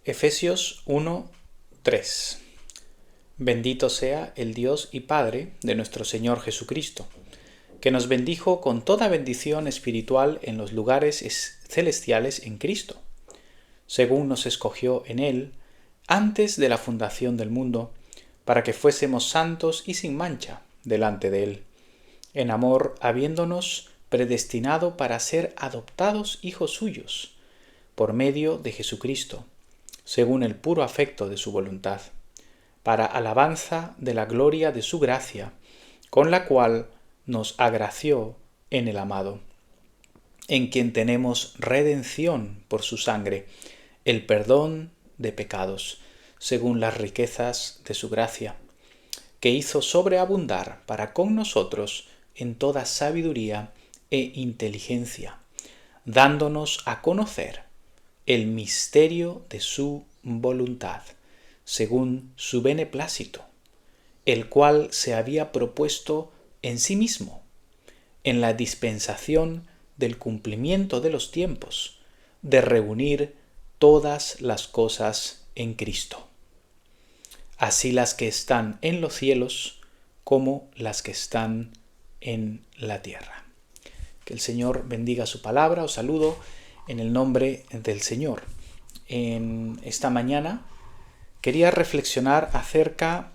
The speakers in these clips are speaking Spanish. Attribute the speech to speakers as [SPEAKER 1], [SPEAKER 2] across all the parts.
[SPEAKER 1] Efesios 1:3. Bendito sea el Dios y Padre de nuestro Señor Jesucristo, que nos bendijo con toda bendición espiritual en los lugares celestiales en Cristo, según nos escogió en Él antes de la fundación del mundo, para que fuésemos santos y sin mancha delante de Él, en amor habiéndonos predestinado para ser adoptados hijos suyos, por medio de Jesucristo, según el puro afecto de su voluntad, para alabanza de la gloria de su gracia, con la cual nos agració en el amado, en quien tenemos redención por su sangre, el perdón de pecados, según las riquezas de su gracia, que hizo sobreabundar para con nosotros en toda sabiduría e inteligencia, dándonos a conocer el misterio de su voluntad, según su beneplácito, el cual se había propuesto en sí mismo, en la dispensación del cumplimiento de los tiempos, de reunir todas las cosas en Cristo, así las que están en los cielos como las que están en la tierra. Que el Señor bendiga su palabra. Os saludo en el nombre del Señor. En esta mañana quería reflexionar acerca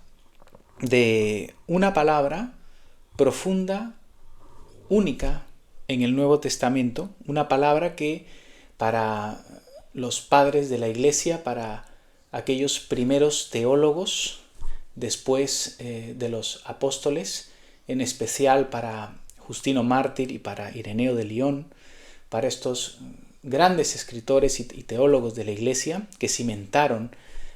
[SPEAKER 1] de una palabra profunda, única en el Nuevo Testamento, una palabra que para los padres de la Iglesia, para aquellos primeros teólogos, después de los apóstoles, en especial para Justino Mártir y para Ireneo de Lyon, para estos grandes escritores y teólogos de la Iglesia que cimentaron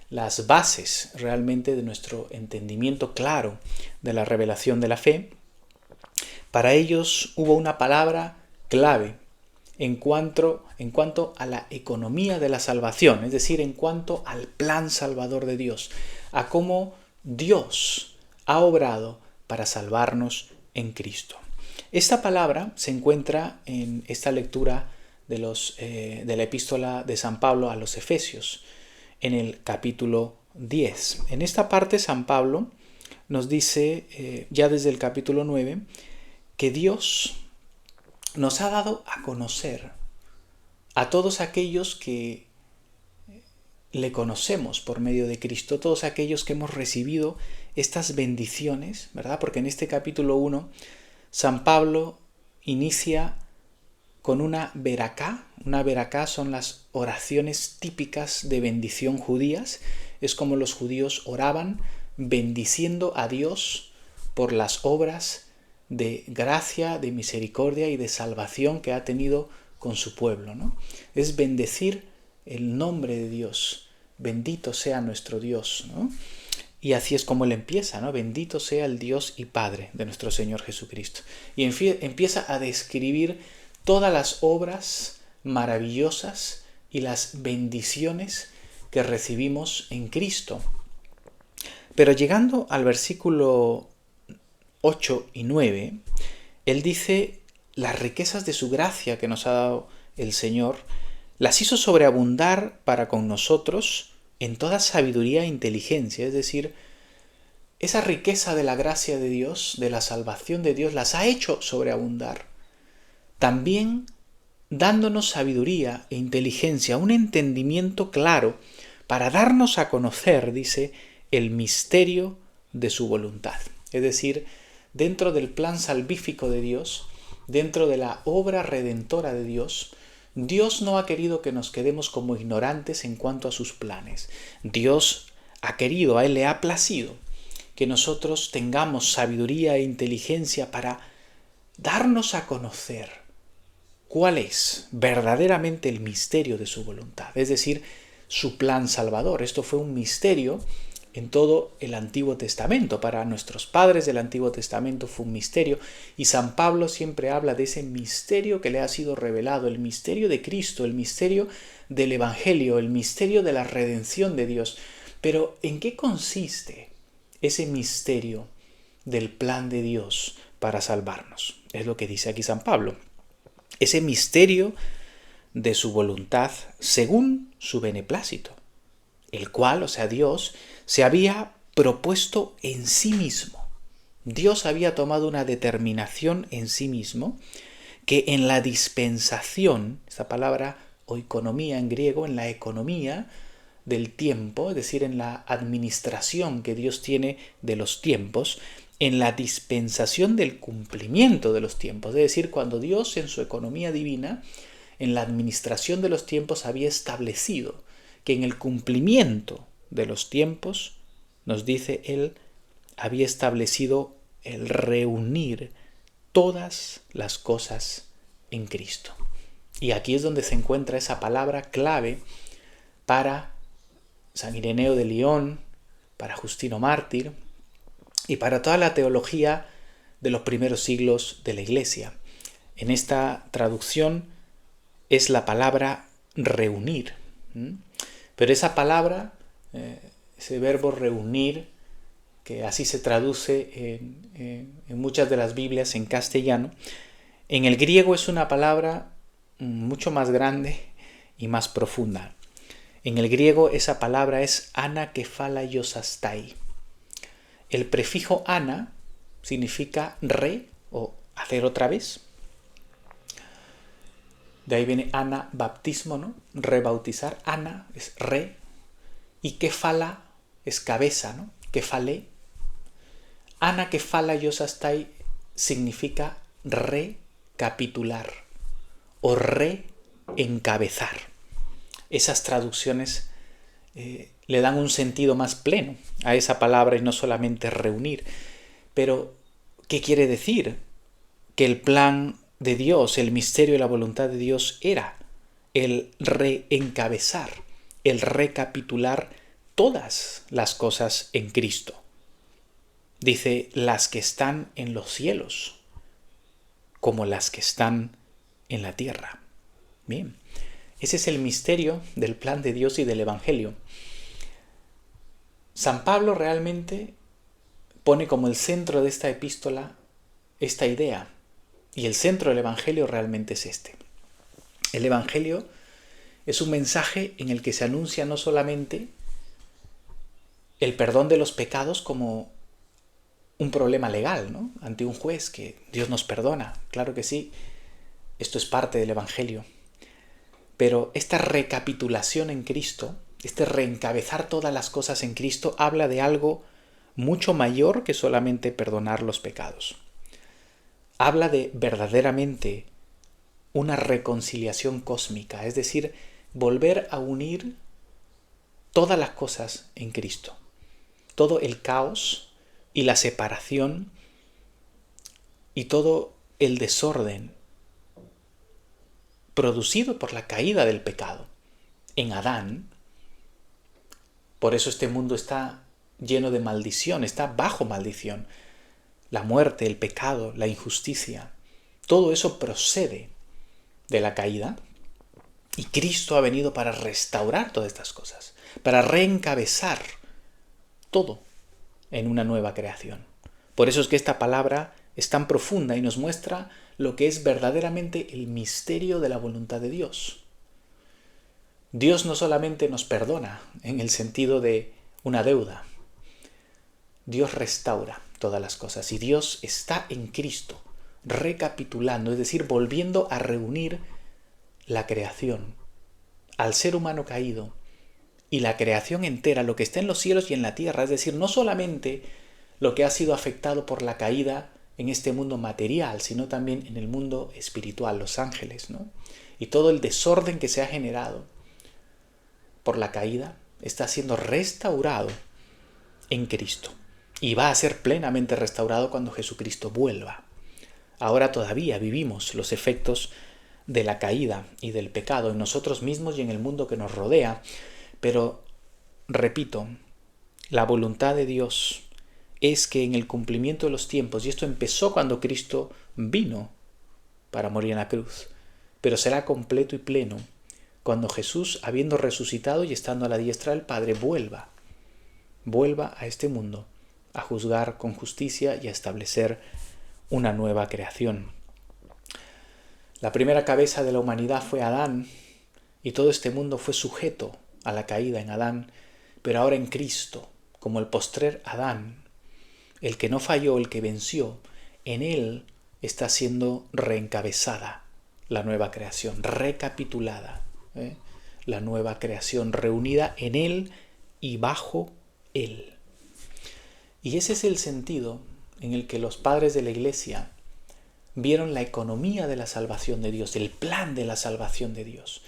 [SPEAKER 1] las bases realmente de nuestro entendimiento claro de la revelación de la fe. Para ellos hubo una palabra clave en cuanto a la economía de la salvación, es decir, en cuanto al plan salvador de Dios, a cómo Dios ha obrado para salvarnos en Cristo. Esta palabra se encuentra en esta lectura de la epístola de San Pablo a los Efesios, en el capítulo 10. En esta parte San Pablo nos dice, ya desde el capítulo 9, que Dios nos ha dado a conocer a todos aquellos que le conocemos por medio de Cristo, todos aquellos que hemos recibido estas bendiciones, ¿verdad? Porque en este capítulo 1 San Pablo inicia con una veracá. Una veracá son las oraciones típicas de bendición judías. Es como los judíos oraban bendiciendo a Dios por las obras de gracia, de misericordia y de salvación que ha tenido con su pueblo, ¿no? Es bendecir el nombre de Dios. Bendito sea nuestro Dios, ¿no? Y así es como él empieza, ¿no? Bendito sea el Dios y Padre de nuestro Señor Jesucristo. Y empieza a describir todas las obras maravillosas y las bendiciones que recibimos en Cristo. Pero llegando al versículo 8 y 9, él dice: las riquezas de su gracia que nos ha dado el Señor, las hizo sobreabundar para con nosotros en toda sabiduría e inteligencia. Es decir, esa riqueza de la gracia de Dios, de la salvación de Dios, las ha hecho sobreabundar. También dándonos sabiduría e inteligencia, un entendimiento claro para darnos a conocer, dice, el misterio de su voluntad. Es decir, dentro del plan salvífico de Dios, dentro de la obra redentora de Dios, Dios no ha querido que nos quedemos como ignorantes en cuanto a sus planes. Dios ha querido, a Él le ha placido que nosotros tengamos sabiduría e inteligencia para darnos a conocer cuál es verdaderamente el misterio de su voluntad, es decir, su plan salvador. Esto fue un misterio en todo el Antiguo Testamento. Para nuestros padres del Antiguo Testamento fue un misterio, y San Pablo siempre habla de ese misterio que le ha sido revelado, el misterio de Cristo, el misterio del Evangelio, el misterio de la redención de Dios. Pero ¿en qué consiste ese misterio del plan de Dios para salvarnos? Es lo que dice aquí San Pablo. Ese misterio de su voluntad según su beneplácito. el cual, o sea, Dios, se había propuesto en sí mismo. Dios había tomado una determinación en sí mismo que en la dispensación, esa palabra oikonomía en griego, en la economía del tiempo, es decir, en la administración que Dios tiene de los tiempos, en la dispensación del cumplimiento de los tiempos, es decir, cuando Dios en su economía divina, en la administración de los tiempos, había establecido que en el cumplimiento de los tiempos, nos dice Él, había establecido el reunir todas las cosas en Cristo. Y aquí es donde se encuentra esa palabra clave para San Ireneo de León, para Justino Mártir y para toda la teología de los primeros siglos de la Iglesia. En esta traducción es la palabra reunir. Pero esa palabra, ese verbo reunir, que así se traduce en muchas de las Biblias en castellano, en el griego es una palabra mucho más grande y más profunda. En el griego esa palabra es anakephalaiosastai. El prefijo ana significa re o hacer otra vez. De ahí viene anabaptismo, ¿no? Rebautizar. Ana es re. Y kephala es cabeza, ¿no? Kephalé. Anakephalaiosastai significa recapitular o reencabezar. Esas traducciones le dan un sentido más pleno a esa palabra y no solamente reunir. Pero, ¿qué quiere decir? Que el plan de Dios, el misterio y la voluntad de Dios era el reencabezar, el recapitular todas las cosas en Cristo. Dice, las que están en los cielos, como las que están en la tierra. Bien, ese es el misterio del plan de Dios y del Evangelio. San Pablo realmente pone como el centro de esta epístola esta idea, y el centro del Evangelio realmente es este. El Evangelio es un mensaje en el que se anuncia no solamente el perdón de los pecados como un problema legal, ¿no? Ante un juez, que Dios nos perdona, claro que sí, esto es parte del Evangelio. Pero esta recapitulación en Cristo, este reencabezar todas las cosas en Cristo, habla de algo mucho mayor que solamente perdonar los pecados. Habla de verdaderamente una reconciliación cósmica, es decir, volver a unir todas las cosas en Cristo. Todo el caos y la separación y todo el desorden producido por la caída del pecado en Adán. Por eso este mundo está lleno de maldición, está bajo maldición. La muerte, el pecado, la injusticia, todo eso procede de la caída, y Cristo ha venido para restaurar todas estas cosas, para reencabezar todo en una nueva creación. Por eso es que esta palabra es tan profunda y nos muestra lo que es verdaderamente el misterio de la voluntad de Dios. Dios no solamente nos perdona en el sentido de una deuda, Dios restaura todas las cosas y Dios está en Cristo recapitulando, es decir, volviendo a reunir la creación, al ser humano caído y la creación entera, lo que está en los cielos y en la tierra, es decir, no solamente lo que ha sido afectado por la caída en este mundo material, sino también en el mundo espiritual, los ángeles, ¿no? Y todo el desorden que se ha generado por la caída está siendo restaurado en Cristo y va a ser plenamente restaurado cuando Jesucristo vuelva. Ahora todavía vivimos los efectos de la caída y del pecado en nosotros mismos y en el mundo que nos rodea, pero, repito, la voluntad de Dios es que en el cumplimiento de los tiempos, y esto empezó cuando Cristo vino para morir en la cruz, pero será completo y pleno cuando Jesús, habiendo resucitado y estando a la diestra del Padre, vuelva a este mundo a juzgar con justicia y a establecer una nueva creación. La primera cabeza de la humanidad fue Adán, y todo este mundo fue sujeto a la caída en Adán, pero ahora en Cristo, como el postrer Adán, el que no falló, el que venció, en él está siendo reencabezada la nueva creación, recapitulada, la nueva creación reunida en él y bajo él. Y ese es el sentido en el que los padres de la Iglesia vieron la economía de la salvación de Dios, el plan de la salvación de Dios.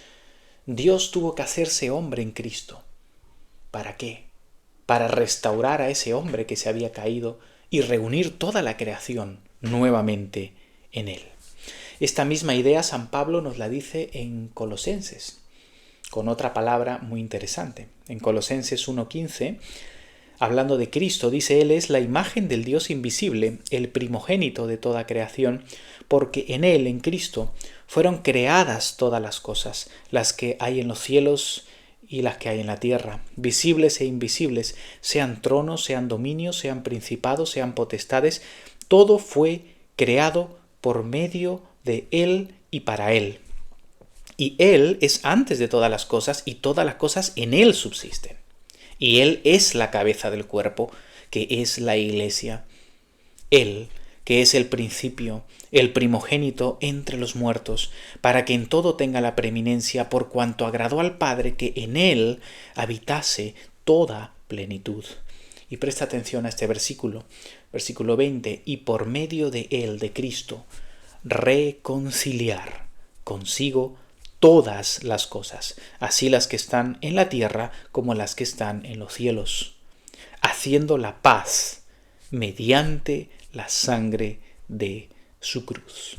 [SPEAKER 1] Dios tuvo que hacerse hombre en Cristo. ¿Para qué? Para restaurar a ese hombre que se había caído y reunir toda la creación nuevamente en él. Esta misma idea San Pablo nos la dice en Colosenses, con otra palabra muy interesante. En Colosenses 1:15, hablando de Cristo, dice: Él es la imagen del Dios invisible, el primogénito de toda creación, porque en Él, en Cristo, fueron creadas todas las cosas, las que hay en los cielos y las que hay en la tierra, visibles e invisibles, sean tronos, sean dominios, sean principados, sean potestades, todo fue creado por medio de Él y para Él. Y Él es antes de todas las cosas y todas las cosas en Él subsisten. Y Él es la cabeza del cuerpo, que es la Iglesia. Él, que es el principio, el primogénito entre los muertos, para que en todo tenga la preeminencia, por cuanto agradó al Padre que en Él habitase toda plenitud. Y presta atención a este versículo 20, y por medio de Él, de Cristo, reconciliar consigo todas las cosas, así las que están en la tierra como las que están en los cielos, haciendo la paz mediante la sangre de su cruz.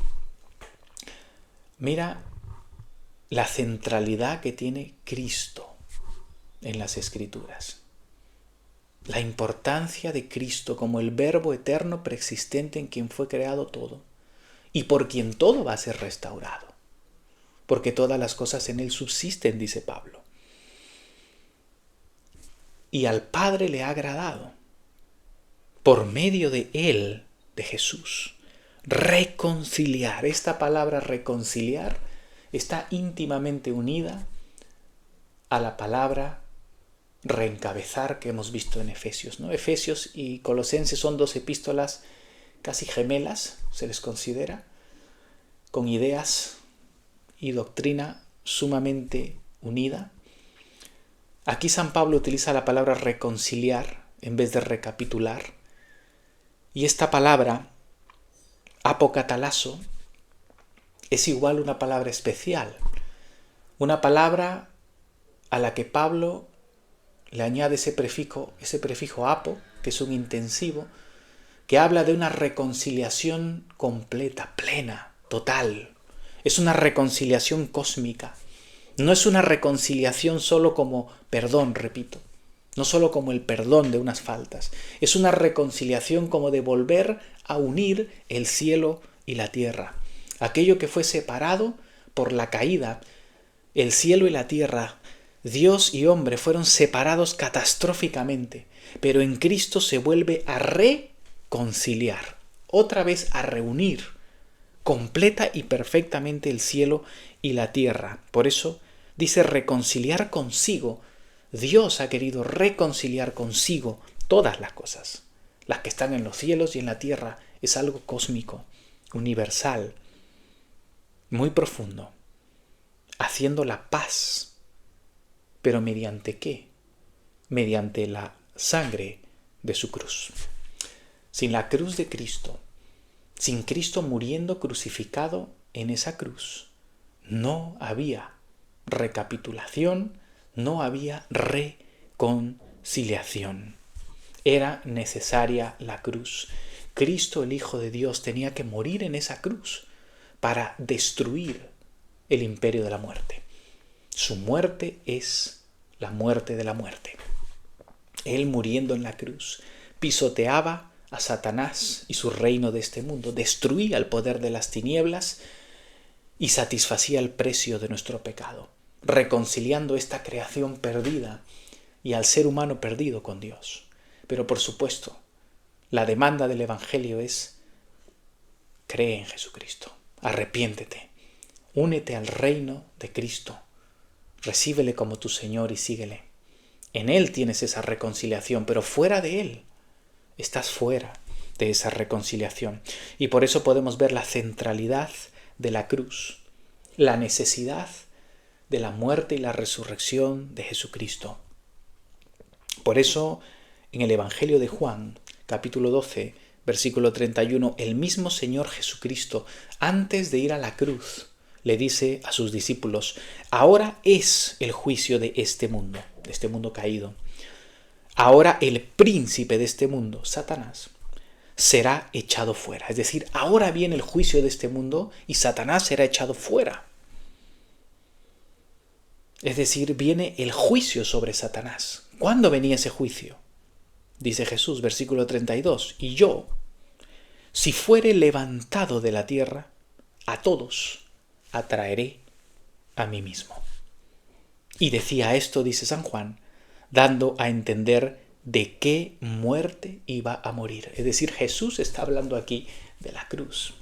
[SPEAKER 1] Mira la centralidad que tiene Cristo en las Escrituras. La importancia de Cristo como el Verbo eterno preexistente en quien fue creado todo y por quien todo va a ser restaurado. Porque todas las cosas en Él subsisten, dice Pablo. Y al Padre le ha agradado, por medio de Él, de Jesús, reconciliar. Esta palabra reconciliar está íntimamente unida a la palabra reencabezar que hemos visto en Efesios, ¿no? Efesios y Colosenses son dos epístolas casi gemelas, se les considera, con ideas y doctrina sumamente unida. Aquí San Pablo utiliza la palabra reconciliar en vez de recapitular. Y esta palabra, apocatalazo, es igual una palabra especial. Una palabra a la que Pablo le añade ese prefijo apo, que es un intensivo, que habla de una reconciliación completa, plena, total. Es una reconciliación cósmica. No es una reconciliación solo como perdón, repito. No solo como el perdón de unas faltas. Es una reconciliación como de volver a unir el cielo y la tierra. Aquello que fue separado por la caída, el cielo y la tierra, Dios y hombre fueron separados catastróficamente. Pero en Cristo se vuelve a reconciliar. Otra vez a reunir completa y perfectamente el cielo y la tierra. Por eso dice reconciliar consigo. Dios ha querido reconciliar consigo todas las cosas. Las que están en los cielos y en la tierra. Es algo cósmico, universal, muy profundo. Haciendo la paz. ¿Pero mediante qué? Mediante la sangre de su cruz. Sin la cruz de Cristo, sin Cristo muriendo crucificado en esa cruz, no había recapitulación, no había reconciliación. Era necesaria la cruz. Cristo, el Hijo de Dios, tenía que morir en esa cruz para destruir el imperio de la muerte. Su muerte es la muerte de la muerte. Él muriendo en la cruz pisoteaba a Satanás y su reino de este mundo, destruía el poder de las tinieblas y satisfacía el precio de nuestro pecado, reconciliando esta creación perdida y al ser humano perdido con Dios. Pero por supuesto, la demanda del Evangelio es: cree en Jesucristo, arrepiéntete, únete al reino de Cristo, recíbele como tu Señor y síguele. En Él tienes esa reconciliación, pero fuera de Él estás fuera de esa reconciliación. Y por eso podemos ver la centralidad de la cruz, la necesidad de la muerte y la resurrección de Jesucristo. Por eso, en el Evangelio de Juan, capítulo 12, versículo 31, el mismo Señor Jesucristo, antes de ir a la cruz, le dice a sus discípulos: ahora es el juicio de este mundo caído. Ahora el príncipe de este mundo, Satanás, será echado fuera. Es decir, ahora viene el juicio de este mundo y Satanás será echado fuera. Es decir, viene el juicio sobre Satanás. ¿Cuándo venía ese juicio? Dice Jesús, versículo 32, y yo, si fuere levantado de la tierra, a todos atraeré a mí mismo. Y decía esto, dice San Juan, dando a entender de qué muerte iba a morir. Es decir, Jesús está hablando aquí de la cruz.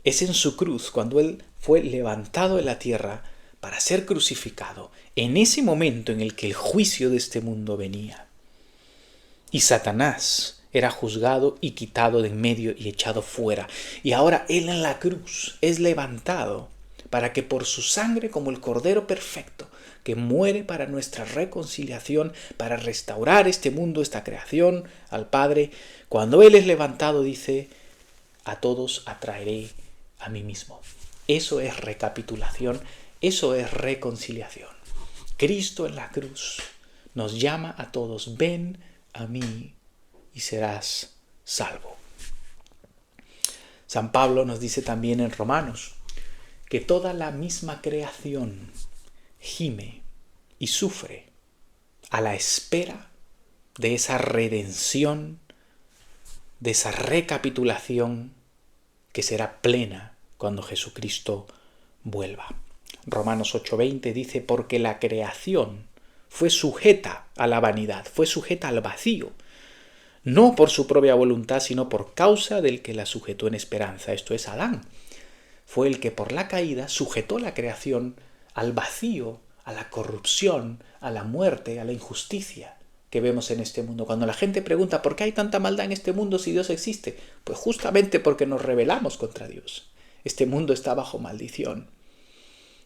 [SPEAKER 1] Es en su cruz, cuando Él fue levantado de la tierra para ser crucificado, en ese momento en el que el juicio de este mundo venía. Y Satanás era juzgado y quitado de en medio y echado fuera. Y ahora Él en la cruz es levantado para que por su sangre, como el Cordero perfecto, que muere para nuestra reconciliación, para restaurar este mundo, esta creación, al Padre, cuando Él es levantado dice: a todos atraeré a mí mismo. Eso es recapitulación, eso es reconciliación. Cristo en la cruz nos llama a todos: ven a mí y serás salvo. San Pablo nos dice también en Romanos que toda la misma creación gime y sufre a la espera de esa redención, de esa recapitulación que será plena cuando Jesucristo vuelva. Romanos 8:20 dice: porque la creación fue sujeta a la vanidad, fue sujeta al vacío, no por su propia voluntad, sino por causa del que la sujetó en esperanza, esto es Adán. Fue el que por la caída sujetó la creación al vacío, a la corrupción, a la muerte, a la injusticia que vemos en este mundo. Cuando la gente pregunta ¿por qué hay tanta maldad en este mundo si Dios existe? Pues justamente porque nos rebelamos contra Dios. Este mundo está bajo maldición.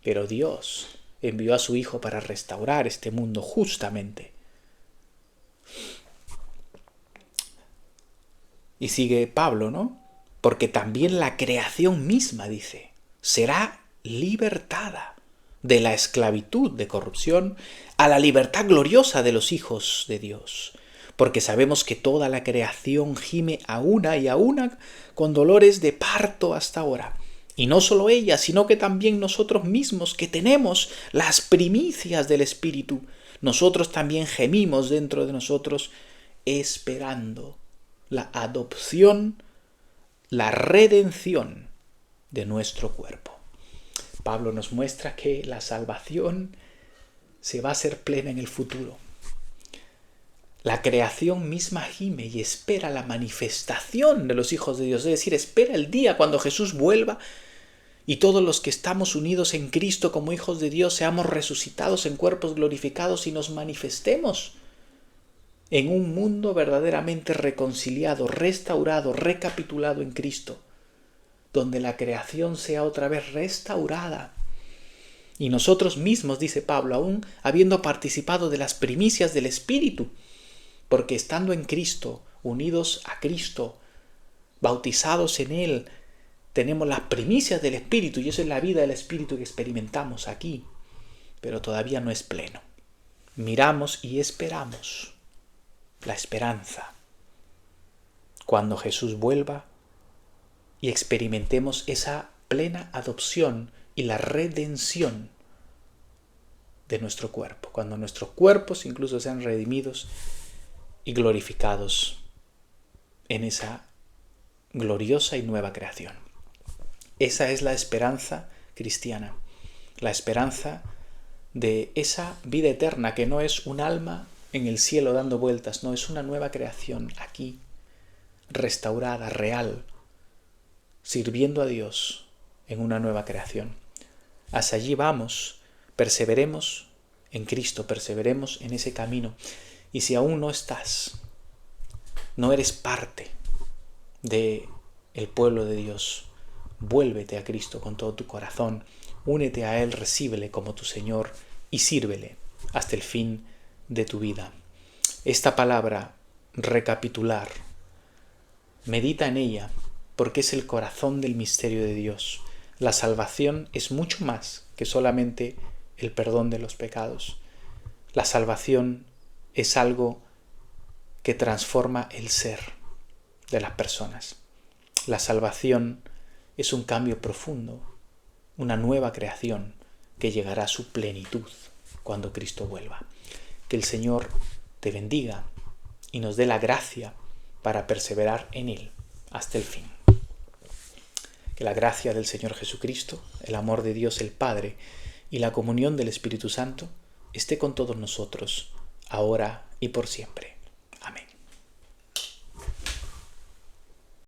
[SPEAKER 1] Pero Dios envió a su Hijo para restaurar este mundo justamente. Y sigue Pablo, ¿no? Porque también la creación misma, dice, será libertada de la esclavitud de corrupción a la libertad gloriosa de los hijos de Dios. Porque sabemos que toda la creación gime a una y a una con dolores de parto hasta ahora. Y no solo ella, sino que también nosotros mismos, que tenemos las primicias del Espíritu, nosotros también gemimos dentro de nosotros esperando la adopción, la redención de nuestro cuerpo. Pablo nos muestra que la salvación se va a hacer plena en el futuro. La creación misma gime y espera la manifestación de los hijos de Dios, es decir, espera el día cuando Jesús vuelva y todos los que estamos unidos en Cristo como hijos de Dios seamos resucitados en cuerpos glorificados y nos manifestemos en un mundo verdaderamente reconciliado, restaurado, recapitulado en Cristo, donde la creación sea otra vez restaurada. Y nosotros mismos, dice Pablo, aún habiendo participado de las primicias del Espíritu, porque estando en Cristo, unidos a Cristo, bautizados en Él, tenemos las primicias del Espíritu, y eso es la vida del Espíritu que experimentamos aquí, pero todavía no es pleno. Miramos y esperamos la esperanza cuando Jesús vuelva y experimentemos esa plena adopción y la redención de nuestro cuerpo, cuando nuestros cuerpos incluso sean redimidos y glorificados en esa gloriosa y nueva creación. Esa es la esperanza cristiana, la esperanza de esa vida eterna que no es un alma en el cielo dando vueltas, no, es una nueva creación aquí, restaurada, real, sirviendo a Dios en una nueva creación. Hacia allí vamos, perseveremos en Cristo, perseveremos en ese camino. Y si aún no estás, no eres parte del pueblo de Dios, vuélvete a Cristo con todo tu corazón, únete a Él, recíbele como tu Señor y sírvele hasta el fin de tu vida. Esta palabra, recapitular, medita en ella, porque es el corazón del misterio de Dios. La salvación es mucho más que solamente el perdón de los pecados. La salvación es algo que transforma el ser de las personas. La salvación es un cambio profundo, una nueva creación que llegará a su plenitud cuando Cristo vuelva. Que el Señor te bendiga y nos dé la gracia para perseverar en Él hasta el fin. Que la gracia del Señor Jesucristo, el amor de Dios el Padre y la comunión del Espíritu Santo esté con todos nosotros, ahora y por siempre.